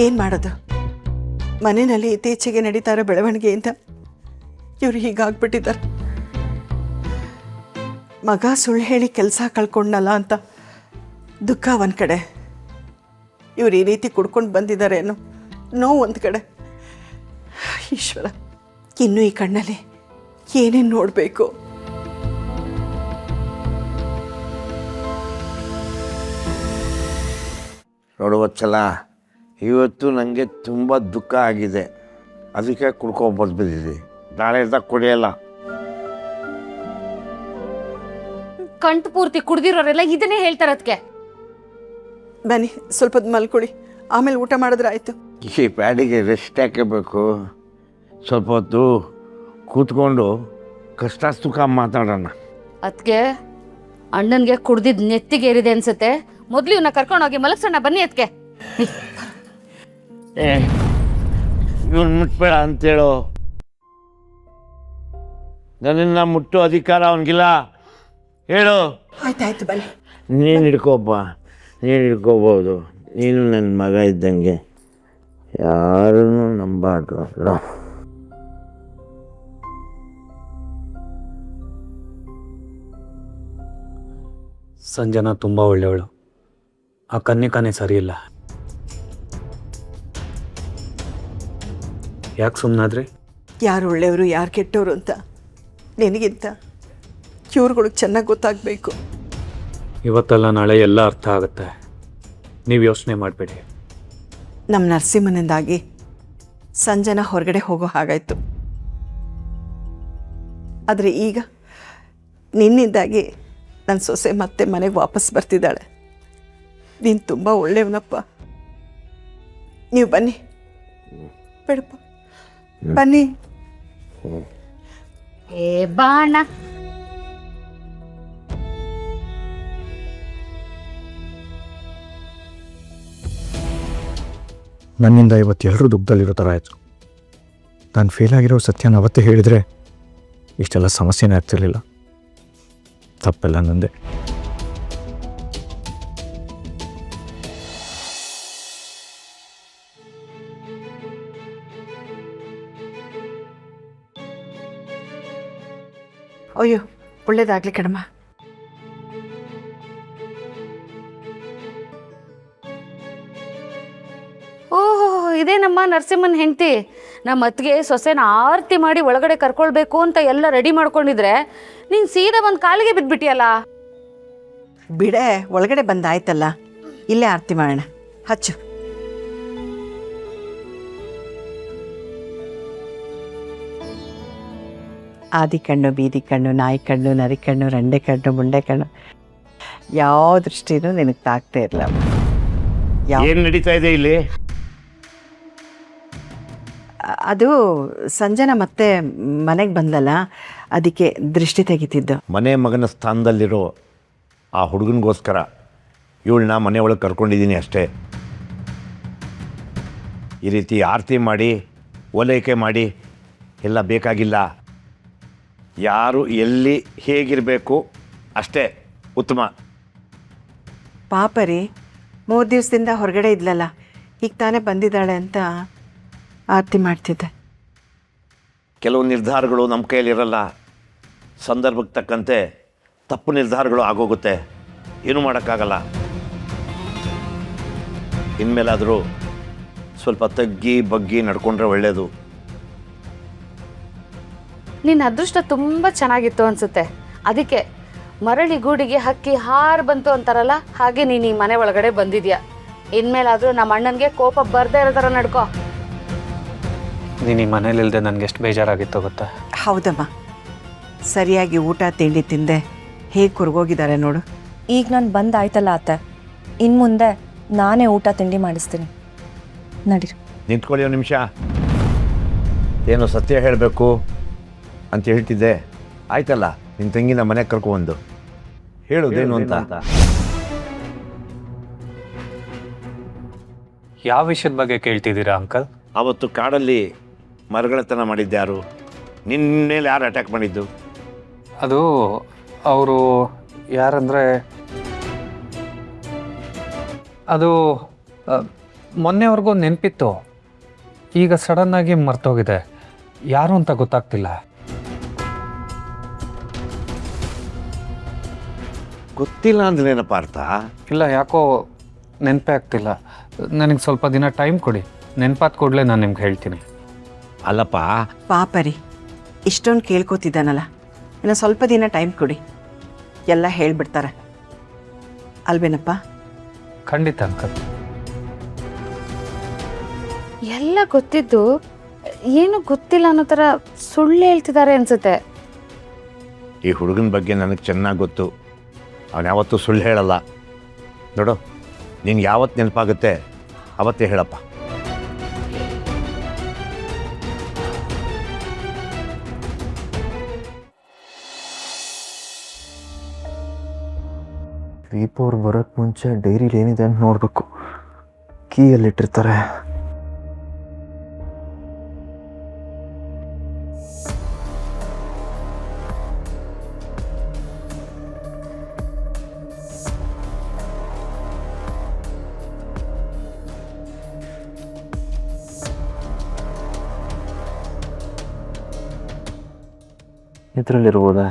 ಏನು ಮಾಡೋದು? ಮನೆಯಲ್ಲಿ ಇತ್ತೀಚೆಗೆ ನಡೀತಾ ಇರೋ ಬೆಳವಣಿಗೆಯಿಂದ ಇವರು ಹೀಗಾಗ್ಬಿಟ್ಟಿದ್ದಾರೆ. ಮಗ ಸುಳ್ಳು ಹೇಳಿ ಕೆಲಸ ಕಳ್ಕೊಂಡಲ್ಲ ಅಂತ ದುಃಖ ಒಂದು ಕಡೆ, ಇವ್ರು ಈ ರೀತಿ ಕುಡ್ಕೊಂಡು ಬಂದಿದ್ದಾರೆ ಅನ್ನೋ ನೋವು ಒಂದು ಕಡೆ. ಈಶ್ವರ, ಇನ್ನೂ ಈ ಕಣ್ಣಲ್ಲಿ ಏನೇನು ನೋಡಬೇಕು? ನೋಡುವಚ್ಚಲ್ಲ, ಇವತ್ತು ನನಗೆ ತುಂಬ ದುಃಖ ಆಗಿದೆ, ಅದಕ್ಕೆ ಕುಡ್ಕೊಬಂದು ಬಿದ್ದಿದ್ದೆ. ನಾಳೆ ಕುಡಿಯಲ್ಲ. ಕಂಠ ಪೂರ್ತಿ ಕುಡ್ದಿರೋರೆಲ್ಲ ಇದನ್ನೇ ಹೇಳ್ತಾರೆ. ಅದಕ್ಕೆ ಬನ್ನಿ, ಸ್ವಲ್ಪ ಹೊತ್ತು ಮಲ್ಕೊಳ್ಳಿ, ಆಮೇಲೆ ಊಟ ಮಾಡಿದ್ರೆ ಆಯಿತು. ಈ ಪ್ಯಾಡಿಗೆ ರೆಸ್ಟ್ ಹಾಕಬೇಕು. ಸ್ವಲ್ಪ ಹೊತ್ತು ಕೂತ್ಕೊಂಡು ಕಷ್ಟ ಸುಖ ಮಾತಾಡೋಣ. ಅದಕ್ಕೆ ಅಣ್ಣನಿಗೆ ಕುಡ್ದಿದ್ದು ನೆತ್ತಿಗೆ ಏರಿದೆ ಅನ್ಸುತ್ತೆ. ಮೊದಲು ಇವನ್ನ ಕರ್ಕೊಂಡೋಗಿ ಮಲಗ್ಸೋಣ. ಬನ್ನಿ ಅದಕ್ಕೆ. ಇವನು ಮುಟ್ಬೇಡ ಅಂತೇಳು. ನನ್ನನ್ನು ಮುಟ್ಟೋ ಅಧಿಕಾರ ಅವನಿಗಿಲ್ಲ. ಹೇಳು. ಆಯ್ತಾಯ್ತು, ಬನ್ನಿ. ನೀನು ಹಿಡ್ಕೊಪ್ಪ, ನೀನು ಹಿಡ್ಕೋಬೋದು. ನೀನು ನನ್ನ ಮಗ ಇದ್ದಂಗೆ, ಯಾರನ್ನು ನಂಬಾರ್ದು. ಸಂಜನಾ ತುಂಬ ಒಳ್ಳೆಯವಳು. ಆ ಕನ್ನಿಕಾನೇ ಸರಿ ಇಲ್ಲ. ಯಾಕೆ ಸುಮ್ಮನಾದ್ರಿ? ಯಾರು ಒಳ್ಳೆಯವರು ಯಾರು ಕೆಟ್ಟವರು ಅಂತ ನಿನಗಿಂತ ಇವ್ರುಗಳಿಗೆ ಚೆನ್ನಾಗಿ ಗೊತ್ತಾಗಬೇಕು. ಇವತ್ತಲ್ಲ ನಾಳೆ ಎಲ್ಲ ಅರ್ಥ ಆಗುತ್ತೆ. ನೀವು ಯೋಚನೆ ಮಾಡಬೇಡಿ. ನಮ್ಮ ನರಸಿಂಹನಿಂದಾಗಿ ಸಂಜನಾ ಹೊರಗಡೆ ಹೋಗೋ ಹಾಗಾಯಿತು. ಆದರೆ ಈಗ ನಿನ್ನಿಂದಾಗಿ ನನ್ನ ಸೊಸೆ ಮತ್ತೆ ಮನೆಗೆ ವಾಪಸ್ ಬರ್ತಿದ್ದಾಳೆ. ನೀನು ತುಂಬ ಒಳ್ಳೆಯವನಪ್ಪ. ನೀವು ಬನ್ನಿ, ಬೇಡಪ್ಪ, ಬನ್ನಿ. ಏ ಬಾಣ. ನನ್ನಿಂದ ಇವತ್ತು ಎಲ್ಲರೂ ದುಃಖದಲ್ಲಿರೋ ಥರ ಆಯಿತು. ನಾನು ಫೇಲ್ ಆಗಿರೋ ಸತ್ಯನ ಅವತ್ತೇ ಹೇಳಿದರೆ ಇಷ್ಟೆಲ್ಲ ಸಮಸ್ಯೆನೇ ಆಗ್ತಿರ್ಲಿಲ್ಲ. ತಪ್ಪೆಲ್ಲ ನಂದೆ. ಅಯ್ಯೋ, ಒಳ್ಳೇದಾಗಲಿ ಕಣಮ್ಮ. ಓಹೋ, ಇದೇ ನಮ್ಮ ನರಸಿಂಹನ ಹೆಂಡತಿ. ನಮ್ಮ ಅತ್ತಿಗೆ ಸೊಸೆನ ಆರತಿ ಮಾಡಿ ಒಳಗಡೆ ಕರ್ಕೊಳ್ಬೇಕು ಅಂತ ಎಲ್ಲ ರೆಡಿ ಮಾಡ್ಕೊಂಡಿದ್ರೆ ನೀನು ಸೀದಾ ಒಂದು ಕಾಲಿಗೆ ಬಿದ್ದುಬಿಟ್ಟಿಯಲ್ಲ. ಬಿಡೆ, ಒಳಗಡೆ ಬಂದಾಯ್ತಲ್ಲ, ಇಲ್ಲೇ ಆರತಿ ಮಾಡೋಣ. ಹಚ್ಚು. ಆದಿ ಕಣ್ಣು, ಬೀದಿ ಕಣ್ಣು, ನಾಯಿ ಕಣ್ಣು, ನರಿ ಕಣ್ಣು, ರಂಡೆ ಕಣ್ಣು, ಮುಂಡೆ ಕಣ್ಣು, ಯಾವ ದೃಷ್ಟಿನೂ ನಿನಗೆ ತಾಗ್ತಾ ಇರಲ್ಲ. ಏನು ನಡೀತಾ ಇದೆ ಇಲ್ಲಿ? ಅದು ಸಂಜನಾ ಮತ್ತೆ ಮನೆಗೆ ಬಂದಲ್ಲ, ಅದಕ್ಕೆ ದೃಷ್ಟಿ ತೆಗಿತಿದ್ದು. ಮನೆ ಮಗನ ಸ್ಥಾನದಲ್ಲಿರೋ ಆ ಹುಡುಗನಿಗೋಸ್ಕರ ಇವಳನ್ನ ಮನೆ ಒಳಗೆ ಕರ್ಕೊಂಡಿದ್ದೀನಿ ಅಷ್ಟೇ. ಈ ರೀತಿ ಆರತಿ ಮಾಡಿ ಓಲೈಕೆ ಮಾಡಿ ಎಲ್ಲ ಬೇಕಾಗಿಲ್ಲ. ಯಾರು ಎಲ್ಲಿ ಹೇಗಿರಬೇಕು ಅಷ್ಟೇ ಉತ್ತಮ. ಪಾಪ ರೀ, 3 ದಿವಸದಿಂದ ಹೊರಗಡೆ ಇದ್ಲಲ್ಲ, ಈಗ ತಾನೇ ಬಂದಿದ್ದಾಳೆ ಅಂತ ಆರತಿ ಮಾಡ್ತಿದ್ದೆ. ಕೆಲವು ನಿರ್ಧಾರಗಳು ನಮ್ಮ ಕೈಯಲ್ಲಿರಲ್ಲ. ಸಂದರ್ಭಕ್ಕೆ ತಕ್ಕಂತೆ ತಪ್ಪು ನಿರ್ಧಾರಗಳು ಆಗೋಗುತ್ತೆ. ಏನೂ ಮಾಡೋಕ್ಕಾಗಲ್ಲ. ಇನ್ಮೇಲಾದರೂ ಸ್ವಲ್ಪ ತಗ್ಗಿ ಬಗ್ಗಿ ನಡ್ಕೊಂಡ್ರೆ ಒಳ್ಳೆಯದು. ನಿನ್ನ ಅದೃಷ್ಟ ತುಂಬ ಚೆನ್ನಾಗಿತ್ತು ಅನಿಸುತ್ತೆ. ಅದಕ್ಕೆ ಮರಳಿ ಗೂಡಿಗೆ ಹಕ್ಕಿ ಹಾರು ಬಂತು ಅಂತಾರಲ್ಲ, ಹಾಗೆ ನೀನು ಈ ಮನೆ ಒಳಗಡೆ ಬಂದಿದ್ಯಾ. ಇನ್ಮೇಲಾದರೂ ನಮ್ಮ ಅಣ್ಣನಿಗೆ ಕೋಪ ಬರದೇ ಇರೋ ಥರ ನಡ್ಕೋ. ನೀನು ಈ ಮನೇಲಿಲ್ಲದೆ ನನಗೆ ಎಷ್ಟು ಬೇಜಾರಾಗಿತ್ತು ಗೊತ್ತಾ? ಹೌದಮ್ಮ, ಸರಿಯಾಗಿ ಊಟ ತಿಂಡಿ ತಿಂದೆ ಹೇಗೆ ಕುರ್ಗೋಗಿದ್ದಾರೆ ನೋಡು. ಈಗ ನಾನು ಬಂದಾಯ್ತಲ್ಲ ಅತ್ತೆ, ಇನ್ನು ಮುಂದೆ ನಾನೇ ಊಟ ತಿಂಡಿ ಮಾಡಿಸ್ತೀನಿ. ನಡೀರಿ. ನಿಂತ್ಕೊಳ್ಳಿ ಒಂದು ನಿಮಿಷ. ಏನೋ ಸತ್ಯ ಹೇಳಬೇಕು ಅಂತ ಹೇಳ್ತಿದ್ದೆ. ಆಯ್ತಲ್ಲ, ನಿನ್ನ ತಂಗಿನ ಮನೆಗೆ ಕರ್ಕೊಂಡು ಹೇಳೋದೇನು ಅಂತ. ಯಾವ ವಿಷಯದ ಬಗ್ಗೆ ಕೇಳ್ತಿದ್ದೀರಾ ಅಂಕಲ್? ಆವತ್ತು ಕಾಡಲ್ಲಿ ಮರಗಳತನ ಮಾಡಿದ್ದ್ಯಾರು? ನಿನ್ನ ಮೇಲೆ ಯಾರು ಅಟ್ಯಾಕ್ ಮಾಡಿದ್ದು? ಅದು ಅವರು ಯಾರಂದರೆ, ಅದು ಮೊನ್ನೆವರೆಗೂ ನೆನಪಿತ್ತು, ಈಗ ಸಡನ್ನಾಗಿ ಮರ್ತೋಗಿದೆ. ಯಾರು ಅಂತ ಗೊತ್ತಾಗ್ತಿಲ್ಲ. ಗೊತ್ತಿಲ್ಲ ಅಂದ್ರೇನಪ್ಪ ಅರ್ಥ? ಇಲ್ಲ, ಯಾಕೋ ನೆನಪೇ ಆಗ್ತಿಲ್ಲ. ನನಗೆ ಸ್ವಲ್ಪ ದಿನ ಟೈಮ್ ಕೊಡಿ, ನೆನಪಾದ ಕೂಡಲೇ ನಾನು ನಿಮ್ಗೆ ಹೇಳ್ತೀನಿ. ಅಲ್ಲಪ್ಪ, ಪಾಪ ರೀ, ಇಷ್ಟೊಂದು ಕೇಳ್ಕೊತಿದ್ದಾನಲ್ಲ, ಇನ್ನು ಸ್ವಲ್ಪ ದಿನ ಟೈಮ್ ಕೊಡಿ, ಎಲ್ಲ ಹೇಳ್ಬಿಡ್ತಾರೆ ಅಲ್ವೇನಪ್ಪ? ಖಂಡಿತ ಅಂಕಲ್. ಎಲ್ಲ ಗೊತ್ತಿದ್ದು ಏನು ಗೊತ್ತಿಲ್ಲ ಅನ್ನೋ ಥರ ಸುಳ್ಳು ಹೇಳ್ತಿದ್ದಾರೆ ಅನ್ಸುತ್ತೆ. ಈ ಹುಡುಗನ ಬಗ್ಗೆ ನನಗೆ ಚೆನ್ನಾಗಿ ಗೊತ್ತು. ಅವನು ಯಾವತ್ತೂ ಸುಳ್ಳು ಹೇಳಲ್ಲ. ನೋಡು, ನಿನ್ಗೆ ಯಾವತ್ತು ನೆನಪಾಗುತ್ತೆ ಅವತ್ತೇ ಹೇಳಪ್ಪ. ದೀಪ ಅವ್ರು ಬರೋಕ್ಕೆ ಮುಂಚೆ ಡೈರಿಲಿ ಏನಿದೆ ಅಂತ ನೋಡಬೇಕು. ಕೀಯಲ್ಲಿಟ್ಟಿರ್ತಾರೆ. ಇದರಲ್ಲಿರ್ಬೋದಾ?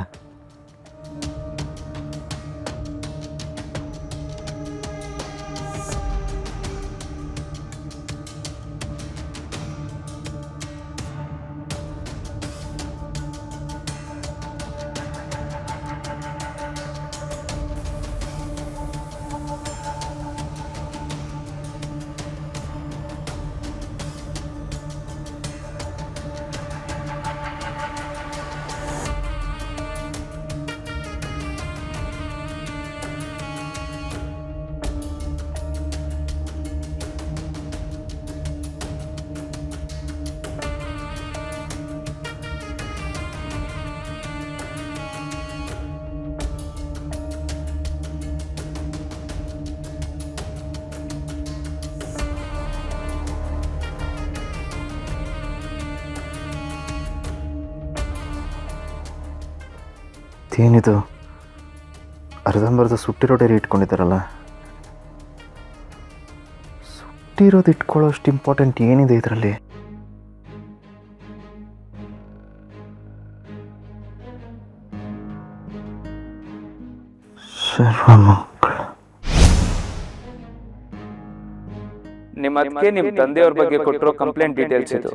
ಏನಿದು ಅರ್ಧಂಬರ್ಧ ಸುಟ್ಟಿರೋ ಡೈರಿ ಇಟ್ಕೊಂಡಿದ್ದಾರಲ್ಲ. ಸುಟ್ಟಿರೋದು ಇಟ್ಕೊಳ್ಳೋಷ್ಟು ಇಂಪಾರ್ಟೆಂಟ್ ಏನಿದೆ ಇದರಲ್ಲಿ? ನಿಮ್ಮ ಅದಕ್ಕೆ ನಿಮ್ಮ ತಂದೆಯವ್ರ ಬಗ್ಗೆ ಕೊಟ್ಟಿರೋ ಕಂಪ್ಲೇಂಟ್ ಡೀಟೇಲ್ಸ್ ಇದು.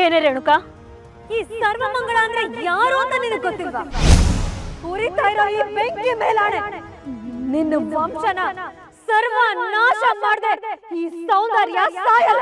ಏನೇ ರೇಣುಕಾ, ಈ ಸರ್ವಮಂಗಳ ಅಂದ್ರೆ ಯಾರು ಅಂತ ನಿನಗೆ ಗೊತ್ತಿಲ್ವಾ? ಉರಿತಾ ಇರೋ ಈ ಬೆಂಕಿ ಮೇಲಾಣೆ, ನಿನ್ನ ವಂಶನ ಸರ್ವ ನಾಶ ಮಾಡ್ದೆ ಈ ಸೌಂದರ್ಯ ಸಾಯಲ್ಲ.